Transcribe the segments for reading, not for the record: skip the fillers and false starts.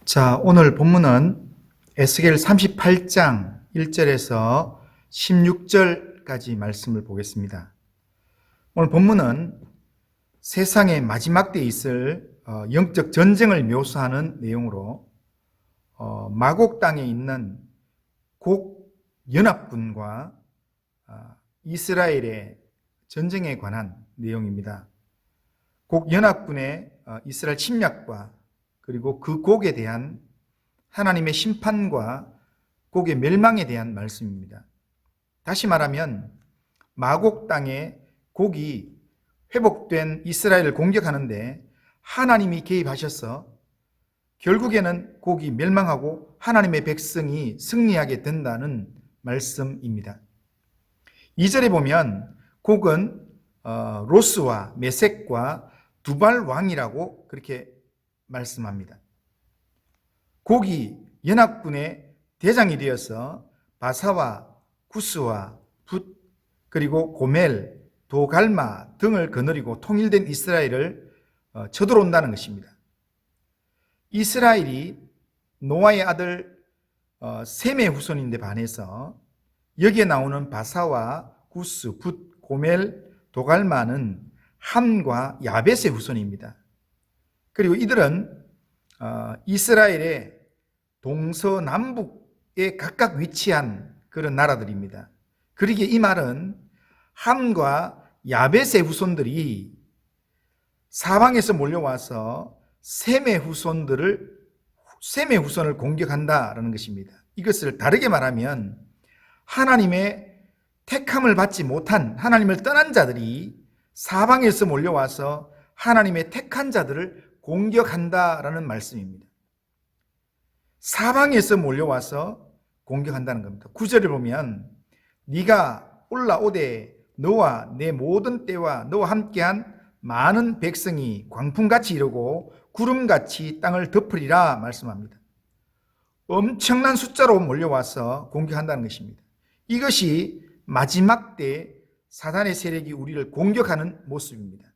자, 오늘 본문은 에스겔 38장 1절에서 16절까지 말씀을 보겠습니다. 오늘 본문은 세상의 마지막 때에 있을 영적 전쟁을 묘사하는 내용으로 마곡 땅에 있는 곡 연합군과 이스라엘의 전쟁에 관한 내용입니다. 곡 연합군의 이스라엘 침략과 그리고 그 곡에 대한 하나님의 심판과 곡의 멸망에 대한 말씀입니다. 다시 말하면 마곡 땅에 곡이 회복된 이스라엘을 공격하는데 하나님이 개입하셔서 결국에는 곡이 멸망하고 하나님의 백성이 승리하게 된다는 말씀입니다. 2절에 보면 곡은 로스와 메섹과 두발 왕이라고 그렇게 말씀합니다. 곡이 연합군의 대장이 되어서 바사와 구스와 붓 그리고 고멜, 도갈마 등을 거느리고 통일된 이스라엘을 쳐들어온다는 것입니다. 이스라엘이 노아의 아들 셈의 후손인데 반해서 여기에 나오는 바사와 구스, 붓, 고멜, 도갈마는 함과 야벳의 후손입니다. 그리고 이들은 이스라엘의 동서남북에 각각 위치한 그런 나라들입니다. 그러기에 이 말은 함과 야벳의 후손들이 사방에서 몰려와서 셈의 후손을 공격한다라는 것입니다. 이것을 다르게 말하면 하나님의 택함을 받지 못한, 하나님을 떠난 자들이 사방에서 몰려와서 하나님의 택한 자들을 공격한다라는 말씀입니다. 사방에서 몰려와서 공격한다는 겁니다. 9절을 보면 네가 올라오되 너와 내 모든 때와 너와 함께한 많은 백성이 광풍같이 이르고 구름같이 땅을 덮으리라 말씀합니다. 엄청난 숫자로 몰려와서 공격한다는 것입니다. 이것이 마지막 때 사단의 세력이 우리를 공격하는 모습입니다.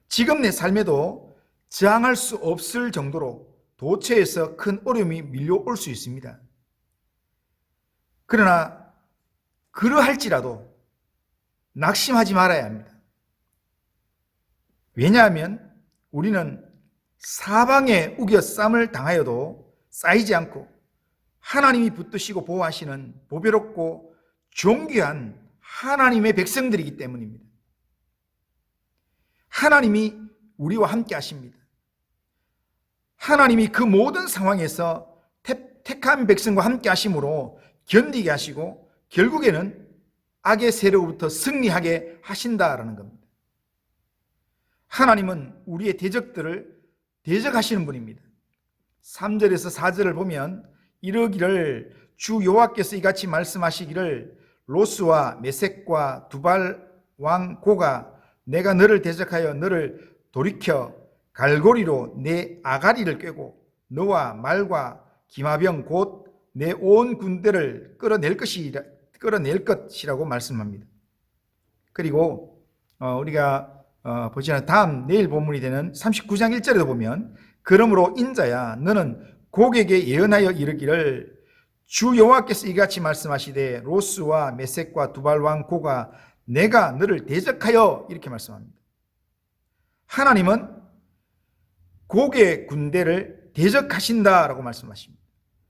지금 내 삶에도 저항할 수 없을 정도로 도처에서 큰 어려움이 밀려올 수 있습니다. 그러나 그러할지라도 낙심하지 말아야 합니다. 왜냐하면 우리는 사방에 우겨쌈을 당하여도 쌓이지 않고 하나님이 붙드시고 보호하시는 보배롭고 존귀한 하나님의 백성들이기 때문입니다. 하나님이 우리와 함께 하십니다. 하나님이 그 모든 상황에서 택한 백성과 함께 하심으로 견디게 하시고 결국에는 악의 세력으로부터 승리하게 하신다라는 겁니다. 하나님은 우리의 대적들을 대적하시는 분입니다. 3절에서 4절을 보면 이르기를 주 여호와께서 이같이 말씀하시기를 로스와 메섹과 두발 왕 고가 내가 너를 대적하여 너를 돌이켜 갈고리로 내 아가리를 꿰고 너와 말과 기마병 곧 내 온 군대를 끌어낼 것이라고 말씀합니다. 그리고 우리가 보시는 다음 내일 본문이 되는 39장 1절에도 보면 그러므로 인자야 너는 곡에게 예언하여 이르기를 주 여호와께서 이같이 말씀하시되 로스와 메섹과 두발 왕 고가 내가 너를 대적하여 이렇게 말씀합니다. 하나님은 곡의 군대를 대적하신다라고 말씀하십니다.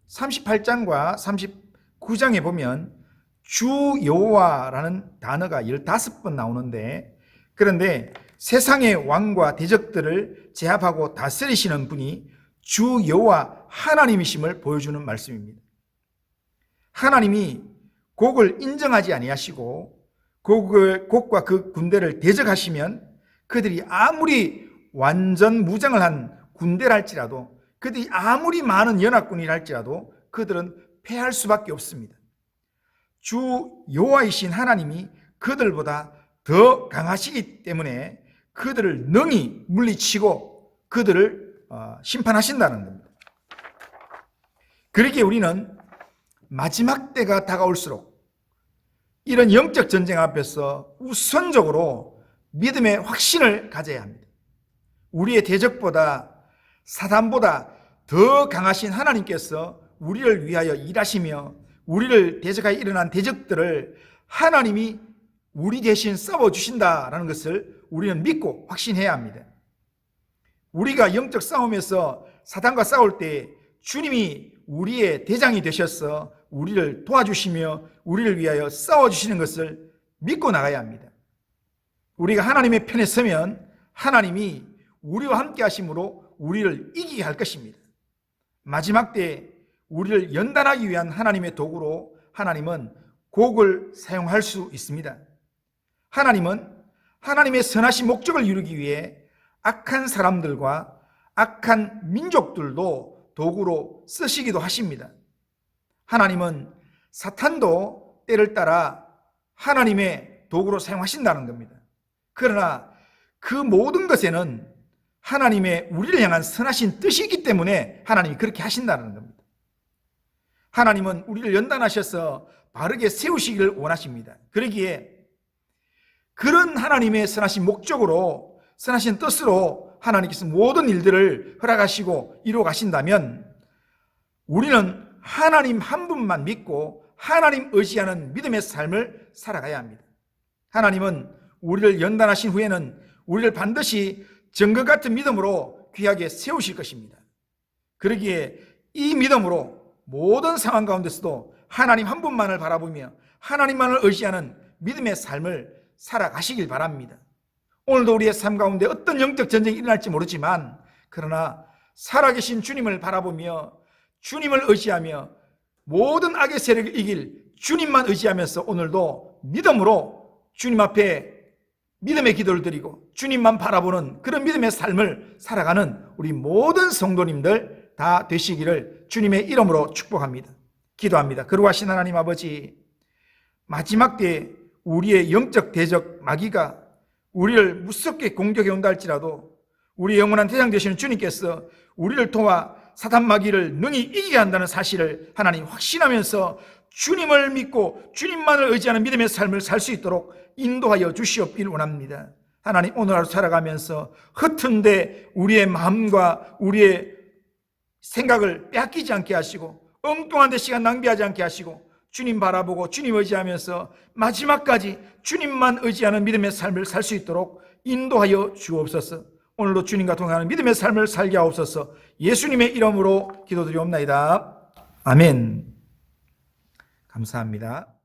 38장과 39장에 보면 주 여호와라는 단어가 15번 나오는데 그런데 세상의 왕과 대적들을 제압하고 다스리시는 분이 주 여호와 하나님이심을 보여주는 말씀입니다. 하나님이 곡을 인정하지 아니하시고 곡과 그 군대를 대적하시면 그들이 아무리 완전 무장을 한 군대랄지라도 그들이 아무리 많은 연합군이랄지라도 그들은 패할 수밖에 없습니다. 주 여호와이신 하나님이 그들보다 더 강하시기 때문에 그들을 능히 물리치고 그들을 심판하신다는 겁니다. 그렇게 우리는 마지막 때가 다가올수록 이런 영적 전쟁 앞에서 우선적으로 믿음의 확신을 가져야 합니다. 우리의 대적보다 사단보다 더 강하신 하나님께서 우리를 위하여 일하시며 우리를 대적하여 일어난 대적들을 하나님이 우리 대신 싸워주신다라는 것을 우리는 믿고 확신해야 합니다. 우리가 영적 싸움에서 사탄과 싸울 때 주님이 우리의 대장이 되셔서 우리를 도와주시며 우리를 위하여 싸워주시는 것을 믿고 나가야 합니다. 우리가 하나님의 편에 서면 하나님이 우리와 함께 하심으로 우리를 이기게 할 것입니다. 마지막 때 우리를 연단하기 위한 하나님의 도구로 하나님은 곡을 사용할 수 있습니다. 하나님은 하나님의 선하신 목적을 이루기 위해 악한 사람들과 악한 민족들도 도구로 쓰시기도 하십니다. 하나님은 사탄도 때를 따라 하나님의 도구로 사용하신다는 겁니다. 그러나 그 모든 것에는 하나님의 우리를 향한 선하신 뜻이 있기 때문에 하나님이 그렇게 하신다는 겁니다. 하나님은 우리를 연단하셔서 바르게 세우시기를 원하십니다. 그러기에 그런 하나님의 선하신 목적으로 선하신 뜻으로 하나님께서 모든 일들을 허락하시고 이루어 가신다면 우리는 하나님 한 분만 믿고 하나님 의지하는 믿음의 삶을 살아가야 합니다. 하나님은 우리를 연단하신 후에는 우리를 반드시 정것 같은 믿음으로 귀하게 세우실 것입니다. 그러기에 이 믿음으로 모든 상황 가운데서도 하나님 한 분만을 바라보며 하나님만을 의지하는 믿음의 삶을 살아가시길 바랍니다. 오늘도 우리의 삶 가운데 어떤 영적 전쟁이 일어날지 모르지만 그러나 살아계신 주님을 바라보며 주님을 의지하며 모든 악의 세력을 이길 주님만 의지하면서 오늘도 믿음으로 주님 앞에 믿음의 기도를 드리고 주님만 바라보는 그런 믿음의 삶을 살아가는 우리 모든 성도님들 다 되시기를 주님의 이름으로 축복합니다. 기도합니다. 거룩하신 하나님 아버지, 마지막 때에 우리의 영적 대적 마귀가 우리를 무섭게 공격해 온다 할지라도 우리의 영원한 대장 되시는 주님께서 우리를 도와 사탄 마귀를 능히 이기게 한다는 사실을 하나님 확신하면서 주님을 믿고 주님만을 의지하는 믿음의 삶을 살 수 있도록 인도하여 주시옵길 원합니다. 하나님, 오늘 하루 살아가면서 허튼데 우리의 마음과 우리의 생각을 빼앗기지 않게 하시고 엉뚱한 데 시간 낭비하지 않게 하시고 주님 바라보고 주님 의지하면서 마지막까지 주님만 의지하는 믿음의 삶을 살 수 있도록 인도하여 주옵소서. 오늘도 주님과 동행하는 믿음의 삶을 살게 하옵소서. 예수님의 이름으로 기도드리옵나이다. 아멘. 감사합니다.